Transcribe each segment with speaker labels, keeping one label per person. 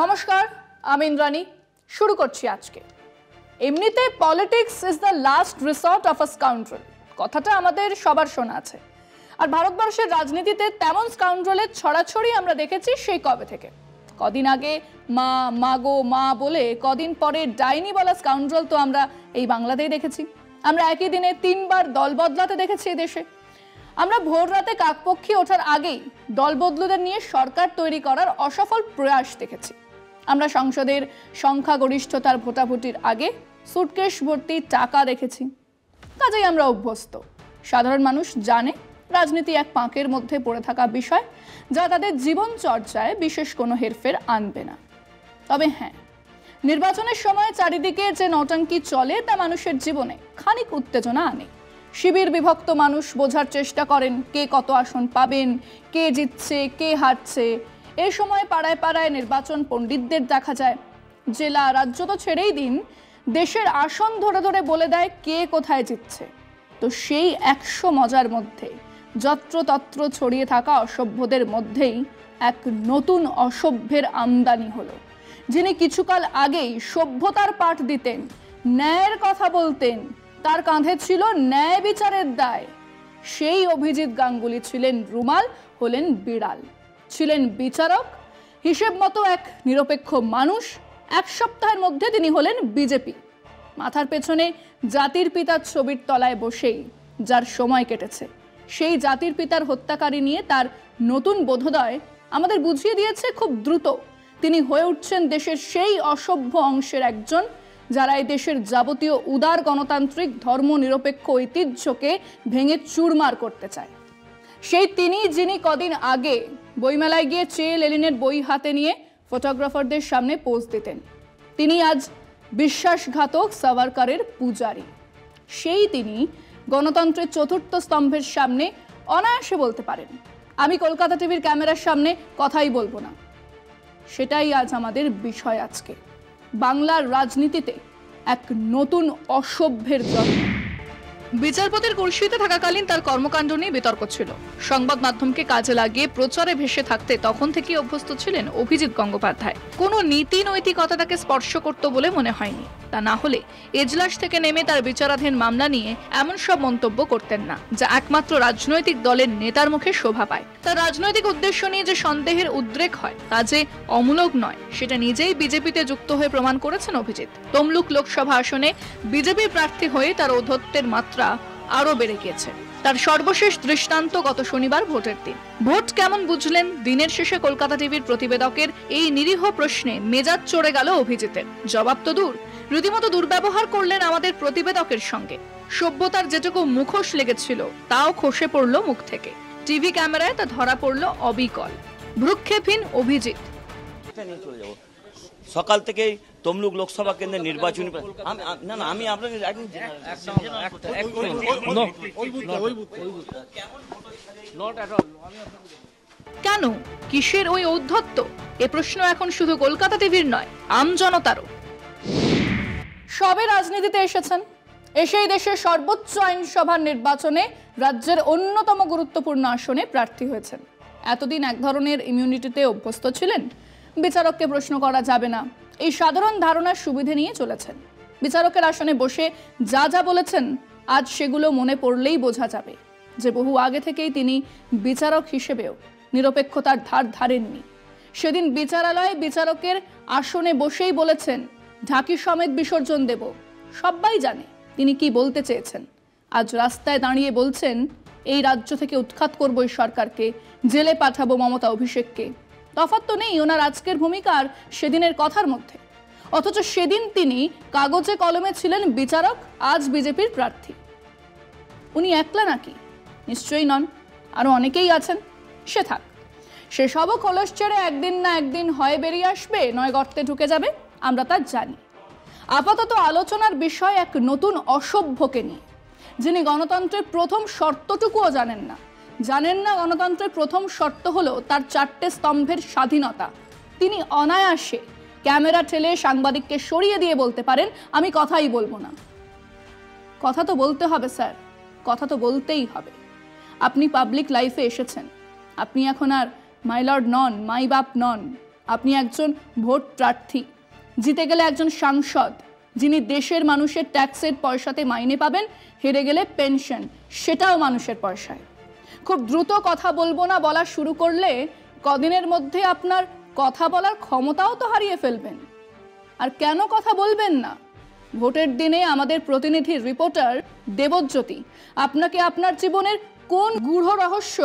Speaker 1: নমস্কার, আমি ইন্দ্রাণী। শুরু করছি আজকে। এমনিতে politics is the last resort of a scoundrel, কথাটা আমাদের সবার শোনা আছে। আর ভারতবর্ষের রাজনীতিতে তেমন স্কাউন্ড্রেলের ছড়াছড়ি আমরা দেখেছি সেই কবে থেকে। কদিন আগে মা মাগো মা বলে, কদিন পরে ডাইনি বলা স্কাউন্ড্রেল তো আমরা এই বাংলাতেই দেখেছি। আমরা একই দিনে 3 বার দল বদলাতে দেখেছি এই দেশে। আমরা ভোর রাতে কাকপক্ষী ওঠার আগেই দল বদলুদের নিয়ে সরকার তৈরি করার অসফল প্রয়াস দেখেছি। আমরা সংসদের সংখ্যাগরিষ্ঠতার ভোটাভুটির আগে সুটকেস ভর্তি টাকা দেখেছি। কাজেই আমরা অভ্যস্ত। সাধারণ মানুষ জানে রাজনীতি এক পাঁকের মধ্যে পড়ে থাকা বিষয়, যা তাদের জীবন চর্চায় বিশেষ কোনো হেরফের আনবে না। তবে হ্যাঁ, নির্বাচনের সময় চারিদিকে যে নৌটাঙ্কি চলে তা মানুষের জীবনে খানিক উত্তেজনা আনে। শিবির বিভক্ত মানুষ বোঝার চেষ্টা করেন কে কত আসন পাবেন, কে জিতছে কে হারছে। এই সময় পাড়ায় পাড়ায় নির্বাচন পণ্ডিতদের দেখা যায়। জেলা রাজ্য তো ছেড়েই দিন, দেশের আসন ধরে ধরে বলে দেয় কে কোথায় জিতছে। তো সেই 100 মজার মধ্যে যত্রতত্র ছড়িয়ে থাকা অসভ্যদের মধ্যেই এক নতুন অসভ্যের আমদানি হলো, যিনি কিছুকাল আগেই সভ্যতার পাঠ দিতেন, ন্যায়ের কথা বলতেন, তার কাঁধে ছিল ন্যায় বিচারের দায়। সেই অভিজিৎ গাঙ্গুলি ছিলেন রুমাল, হলেন বিড়াল। ছিলেন বিচারক, হিসেব মতো এক নিরপেক্ষ মানুষ। 1 সপ্তাহের মধ্যে তিনি হলেন বিজেপি। মাথার পেছনে জাতির পিতার ছবির তলায় বসেই যার সময় কেটেছে, সেই জাতির পিতার হত্যাকারী নিয়ে তার নতুন বোধোদয় আমাদের বুঝিয়ে দিয়েছে খুব দ্রুত তিনি হয়ে উঠছেন দেশের সেই অসভ্য অংশের একজন, যারা এই দেশের যাবতীয় উদার গণতান্ত্রিক ধর্ম নিরপেক্ষ ঐতিহ্যকে ভেঙে চুরমার করতে চায়। সেই তিনি যিনি কদিন আগে বইমেলায় গিয়ে চেয়ে লেনিনের বই হাতে নিয়ে ফটোগ্রাফারদের সামনে পোজ দিতেন। তিনি আজ বিশ্বাসঘাতক সাভারকারের পূজারী। সেই তিনি গণতন্ত্রের 4র্থ স্তম্ভের সামনে অনায়াসে বলতে পারেন, আমি কলকাতা টিভির ক্যামেরার সামনে কথাই বলবো না। সেটাই আজ আমাদের বিষয়। আজকে বাংলার রাজনীতিতে এক নতুন অসভ্যের জন্ম। বিচারপতির কুর্সিতে থাকাকালীন তার কর্মকাণ্ড নিয়ে বিতর্ক ছিল। সংবাদ মাধ্যমকে কাজে লাগিয়ে প্রচারে ভেসে থাকতে তখন থেকেই অভ্যস্ত ছিলেন অভিজিৎ গঙ্গোপাধ্যায়। কোনো নীতি নৈতিকতা তাকে স্পর্শ করত বলে মনে হয়নি। তা না হলে এজলাস থেকে নেমে তার বিচারাধীন মামলা নিয়ে এমন সব মন্তব্য করতেন না, যা একমাত্র রাজনৈতিক দলের নেতার মুখে শোভা পায়। তার রাজনৈতিক উদ্দেশ্য নিয়ে যে সন্দেহের উদ্রেক হয় তা যে অমূলক নয়, সেটা নিজেই বিজেপিতে যুক্ত হয়ে প্রমাণ করেছেন অভিজিৎ। তমলুক লোকসভা আসনে বিজেপি প্রার্থী হয়ে তার ঔদ্ধত্যের মাত্রা আরো বেড়ে গিয়েছে। তার সর্বশেষ দৃষ্টান্ত গত শনিবার ভোটের দিন। ভোট কেমন বুঝলেন? দিনের শেষে কলকাতা টিভির প্রতিবেদকের এই নিরীহ প্রশ্নে মেজাজ চড়ে গেল অভিজিতের। জবাব তো দূর, রীতিমতো দুর্ব্যবহার করলেন আমাদের প্রতিবেদকের সঙ্গে। সভ্যতার যেটুকু মুখোশ লেগেছিল তাও খসে পড়ল মুখ থেকে। টিভি ক্যামেরায় তা ধরা পড়ল অবিকল। ভ্রুক্ষেপহীন অভিজিৎ।
Speaker 2: সকাল থেকেই তমলুক লোকসভা কেন্দ্রের নির্বাচনী আমি আপনাকে
Speaker 1: কেন, কিসের ওই ঔদ্ধত্য? এ প্রশ্ন এখন শুধু কলকাতা টিভির নয়, আমজনতারও। সবে রাজনীতিতে এসেছেন, এসেই দেশের সর্বোচ্চ আইনসভার নির্বাচনে রাজ্যের অন্যতম গুরুত্বপূর্ণ আসনে প্রার্থী হয়েছেন। এতদিন এক ধরনের ইমিউনিটিতে অভ্যস্ত ছিলেন, বিচারককে প্রশ্ন করা যাবে না, এই সাধারণ ধারণার সুবিধে নিয়ে চলেছেন। বিচারকের আসনে বসে যা যা বলেছেন আজ সেগুলো মনে পড়লেই বোঝা যাবে যে বহু আগে থেকেই তিনি বিচারক হিসেবেও নিরপেক্ষতার ধার ধারেননি। সেদিন বিচারালয়ে বিচারকের আসনে বসেই বলেছেন ঢাকি সমেত বিসর্জন দেব। সবাই জানে তিনি কি বলতে চেয়েছেন। আজ রাস্তায় দাঁড়িয়ে বলছেন এই রাজ্য থেকে উৎখাত করব এই সরকারকে, জেলে পাঠাবো মমতা অভিষেককে। তফাৎ তো নেই ওনার আজকের ভূমিকার সেদিনের কথার মধ্যে। অথচ সেদিন তিনি কাগজে কলমে ছিলেন বিচারক, আজ বিজেপির প্রার্থী। উনি একলা নাকি? নিশ্চয়ই নন, আরো অনেকেই আছেন। সে থাক, সে সবও খোলস ছেড়ে একদিন না একদিন হয় বেরিয়ে আসবে, নয় গর্তে ঢুকে যাবে, আমরা তা জানি। আপাতত আলোচনার বিষয় এক নতুন অসভ্যকে নিয়ে, যিনি গণতন্ত্রের প্রথম শর্তটুকুও জানেন না। গণতন্ত্রের প্রথম শর্ত হলো তার 4টে স্তম্ভের স্বাধীনতা। তিনি অনায়াসে ক্যামেরা ঠেলে সাংবাদিককে সরিয়ে দিয়ে বলতে পারেন আমি কথাই বলবো না। কথা তো বলতে হবে স্যার, কথা তো বলতেই হবে। আপনি পাবলিক লাইফে এসেছেন, আপনি এখন আর মাই লর্ড নন, মাই বাপ নন। আপনি একজন ভোট প্রার্থী, জিতে গেলে একজন সাংসদ যিনি দেশের মানুষের ট্যাক্সের পয়সাতে মাইনে পাবেন, হেরে গেলে পেনশন, সেটাও মানুষের পয়সায়। খুব দ্রুত কথা বলবো না বলা শুরু করলে কদিনের মধ্যে আপনার কথা বলার ক্ষমতাও তো হারিয়ে ফেলবেন। আর কেন কথা বলবেন না? ভোটের দিনে আমাদের প্রতিনিধি রিপোর্টার দেবজ্যোতি আপনাকে আপনার জীবনের কোন গূঢ় রহস্য,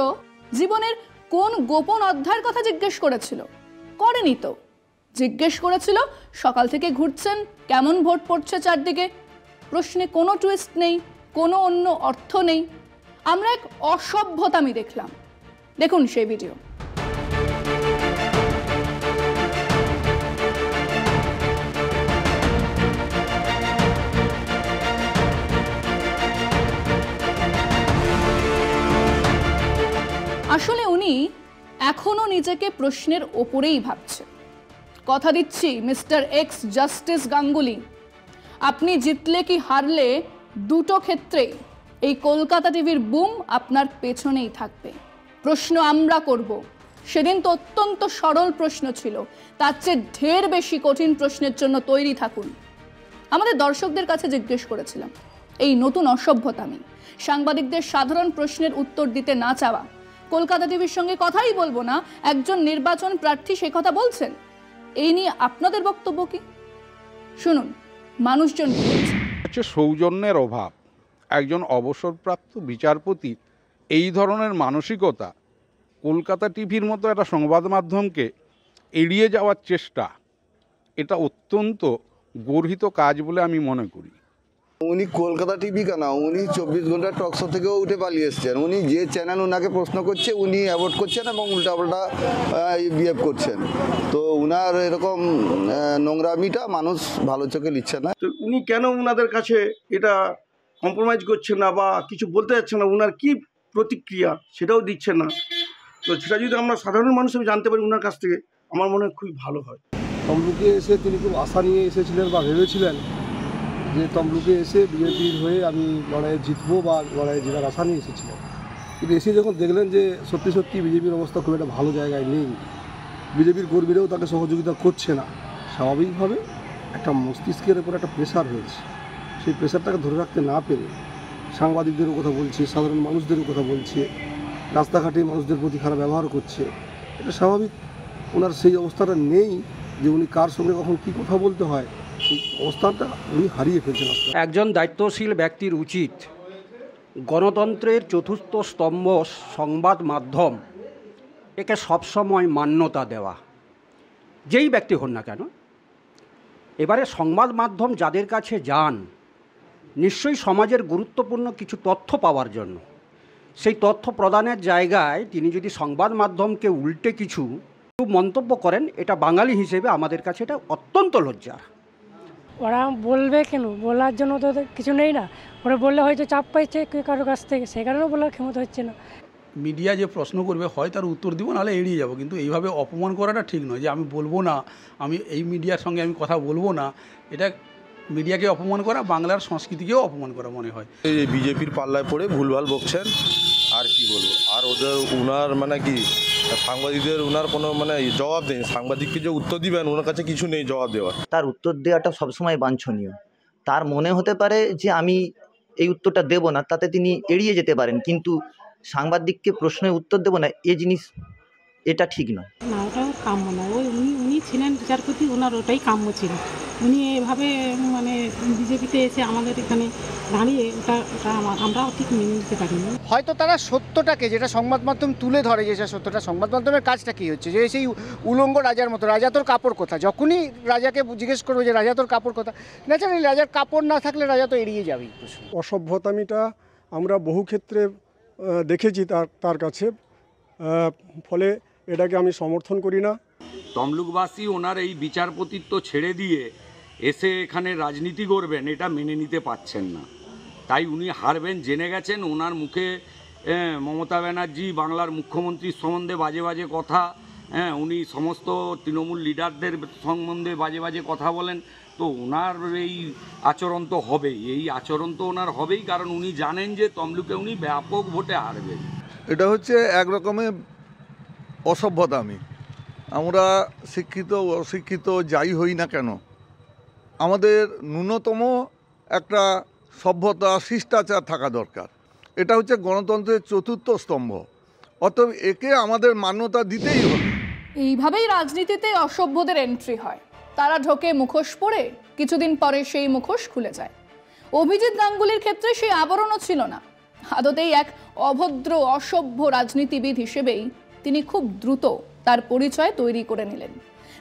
Speaker 1: জীবনের কোন গোপন অধ্যায়ের কথা জিজ্ঞেস করেছিল? করেনি তো। জিজ্ঞেস করেছিল সকাল থেকে ঘুরছেন, কেমন ভোট পড়ছে চারদিকে। প্রশ্নে কোনো টুইস্ট নেই, কোনো অন্য অর্থ নেই। আমরা এক অসভ্যতামি দেখলাম। দেখুন সেই ভিডিও। আসলে উনি এখনো নিজেকে প্রশ্নের ওপরেই ভাবছে। কথা দিচ্ছি মিস্টার এক্স জাস্টিস গাঙ্গুলি, আপনি জিতলে কি হারলে দুটো ক্ষেত্রেই এই কলকাতা টিভির বুম আপনার পেছনেই থাকবে। প্রশ্ন আমরা করব। সেদিন তো অত্যন্ত সরল প্রশ্ন ছিল, তার চেয়ে ঢের বেশি কঠিন প্রশ্নের জন্য তৈরি থাকুন। আমাদের দর্শকদের কাছে জিজ্ঞেস করেছিলাম, এই নতুন অসভ্যতামি, সাংবাদিকদের সাধারণ প্রশ্নের উত্তর দিতে না চাওয়া, কলকাতা টিভির সঙ্গে কথাই বলবো না, একজন নির্বাচন প্রার্থী সে কথা বলছেন। এই নিয়ে আপনাদের বক্তব্য কি? শুনুন মানুষজন কি বলছেন।
Speaker 3: হচ্ছে সৌজন্যের অভাব। একজন অবসরপ্রাপ্ত বিচারপতি এই ধরনের মানসিকতা, কলকাতা টিভির মতো একটা সংবাদ মাধ্যমকে এড়িয়ে যাওয়ার চেষ্টা, এটা অত্যন্ত গর্হিত কাজ বলে আমি মনে করি।
Speaker 4: উনি কলকাতা টিভি কেন, উনি 24 ঘন্টা টকশো থেকেও উঠে পালিয়ে এসছেন। উনি যে চ্যানেল ওনাকে প্রশ্ন করছে উনি অ্যাভয়েড করছেন এবং উল্টাপাল্টা বিহেভ করছেন। তো উনার এরকম নোংরামিটা মানুষ ভালো চোখে নিচ্ছে না।
Speaker 5: তো উনি কেন ওনাদের কাছে এটা কম্প্রোমাইজ করছেন না বা কিছু বলতে যাচ্ছেন না, ওনার কি প্রতিক্রিয়া সেটাও দিচ্ছেন না। তো সেটা যদি আমরা সাধারণ মানুষ জানতে পারি ওনার কাছ থেকে, আমার মনে হয় খুবই ভালো হয়।
Speaker 6: তমলুকে এসে তিনি খুব আশা নিয়ে এসেছিলেন বা ভেবেছিলেন যে তমলুকে এসে বিজেপির হয়ে আমি লড়াইয়ে জিতবো বা লড়াইয়ে জেতার আশা নিয়ে এসেছিলেন। কিন্তু এসে যখন দেখলেন যে সত্যি সত্যি বিজেপির অবস্থা খুব একটা ভালো জায়গায় নেই, বিজেপির কর্মীরাও তাকে সহযোগিতা করছে না, স্বাভাবিকভাবে একটা মস্তিষ্কের উপর একটা প্রেশার হয়েছে। সেই প্রেশারটাকে ধরে রাখতে না পেরে সাংবাদিকদেরও কথা বলছে, সাধারণ মানুষদেরও কথা বলছে, রাস্তাঘাটে মানুষদের প্রতি খারাপ ব্যবহার করছে। এটা স্বাভাবিক। ওনার সেই অবস্থাটা নেই যে উনি কার সঙ্গে কখন কী কথা বলতে হয়, সেই অবস্থাটা উনি হারিয়ে ফেলছেন।
Speaker 7: একজন দায়িত্বশীল ব্যক্তির উচিত গণতন্ত্রের চতুর্থ স্তম্ভ সংবাদ মাধ্যম, একে সবসময় মান্যতা দেওয়া, যেই ব্যক্তি হন না কেন। এবারে সংবাদ মাধ্যম যাদের কাছে যান, নিশ্চয়ই সমাজের গুরুত্বপূর্ণ কিছু তথ্য পাওয়ার জন্য, সেই তথ্য প্রদানের জায়গায় তিনি যদি সংবাদ মাধ্যমকে উল্টে কিছু মন্তব্য করেন, এটা বাঙালি হিসেবে আমাদের কাছে এটা অত্যন্ত লজ্জার।
Speaker 8: ওরা বলবে কেন? বলার জন্য তো কিছু নেই না। ওরা বললে হয়তো চাপ পাইছে কারোর কাছ থেকে, সে কারণেও বলার ক্ষমতা হচ্ছে না।
Speaker 9: মিডিয়া যে প্রশ্ন করবে হয় তার উত্তর দিব, নাহলে এড়িয়ে যাব। কিন্তু এইভাবে অপমান করাটা ঠিক নয়, যে আমি বলবো না, আমি এই মিডিয়ার সঙ্গে আমি কথা বলবো না, এটা মিডিয়াকে অপমান করা, বাংলার সংস্কৃতিকেও অপমান করা মনে হয়।
Speaker 10: এই বিজেপির পাল্লায় পড়ে ভুলভাল বকছেন, আর কি বলবো। আর ওদের উনার মানে কি সাংবাদিকদের উনার কোনো মানে জবাব নেই। সাংবাদিককে যে উত্তর দিবেন ওনার কাছে কিছু নেই জবাব দেওয়ার।
Speaker 11: তার উত্তর দেওয়াটা সবসময় বাঞ্ছনীয়। তার মনে হতে পারে যে আমি এই উত্তরটা দেব না, তাতে তিনি এড়িয়ে যেতে পারেন, কিন্তু সাংবাদিককে প্রশ্নের উত্তর দেব না এই জিনিস, এটা ঠিক নয়।
Speaker 8: না, ওটাও কাম্য না। উনি ছিলেন বিচারপতি, ওনার ওটাই কাম্য ছিল। উনি এভাবে মানে বিজেপিতে এসে আমাদের এখানে দাঁড়িয়ে ওটা আমরাও ঠিক মেনে নিতে পারিনি।
Speaker 12: হয়তো তারা সত্যটাকে, যেটা সংবাদ মাধ্যম তুলে ধরে, যে সত্যটা, সংবাদ মাধ্যমের কাজটা কী হচ্ছে, যে সেই উলঙ্গ রাজার মতো, রাজা তোর কাপড় কোথা, যখনই রাজাকে জিজ্ঞেস করবো যে রাজা তোর কাপড় কোথা, ন্যাচারালি রাজার কাপড় না থাকলে রাজা তো এড়িয়ে যাবেই।
Speaker 6: অসভ্যতামিটা আমরা বহু ক্ষেত্রে দেখেছি তার কাছে, ফলে এটাকে আমি সমর্থন করি না।
Speaker 9: তমলুকবাসী ওনার এই বিচারপতিত্ব ছেড়ে দিয়ে এসে এখানে রাজনীতি করবেন, এটা মেনে নিতে পারছেন না। তাই উনি হারবেন জেনে গেছেন। ওনার মুখে মমতা ব্যানার্জি বাংলার মুখ্যমন্ত্রীর সম্বন্ধে বাজে বাজে কথা, উনি সমস্ত তৃণমূল লিডারদের সম্বন্ধে বাজে বাজে কথা বলেন। তো ওনার এই আচরণ তো হবেই, এই আচরণ তো ওনার হবেই, কারণ উনি জানেন যে তমলুকে উনি ব্যাপক ভোটে হারবেন।
Speaker 10: এটা হচ্ছে এক রকমের অসভ্যতামি।
Speaker 13: আমরা শিক্ষিত অশিক্ষিত যাই হই না কেন, আমাদের ন্যূনতম একটা সভ্যতা শিষ্টাচার থাকা দরকার। এটা হচ্ছে গণতন্ত্রের চতুর্থ স্তম্ভ, অতএব একে আমাদের মান্যতা দিতেই হবে।
Speaker 1: এইভাবেই রাজনীতিতে অসভ্যদের এন্ট্রি হয়। তারা ঢোকে মুখোশ পরে, কিছুদিন পরে সেই মুখোশ খুলে যায়। অভিজিৎ গাঙ্গুলির ক্ষেত্রে সেই আবরণও ছিল না। আদতেই এক অভদ্র অসভ্য রাজনীতিবিদ হিসেবেই তিনি খুব দ্রুত তার পরিচয় তৈরি করে নিলেন।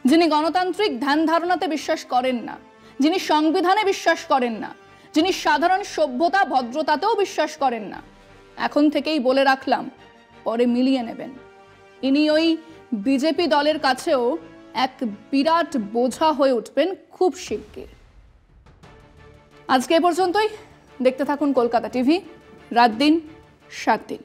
Speaker 1: যিনি গণতান্ত্রিক ধ্যান ধারণাতে বিশ্বাস করেন না, যিনি সংবিধানে বিশ্বাস করেন না, যিনি সাধারণ সভ্যতা ভদ্রতাতেও বিশ্বাস করেন না। এখন থেকেই বলে রাখলাম, পরে মিলিয়ে নেবেন। ইনি ওই বিজেপি দলের কাছেও এক বিরাট বোঝা হয়ে উঠবেন খুব শিগগির। আজকে এ পর্যন্তই। দেখতে থাকুন কলকাতা টিভি, রাত দিন 7 দিন।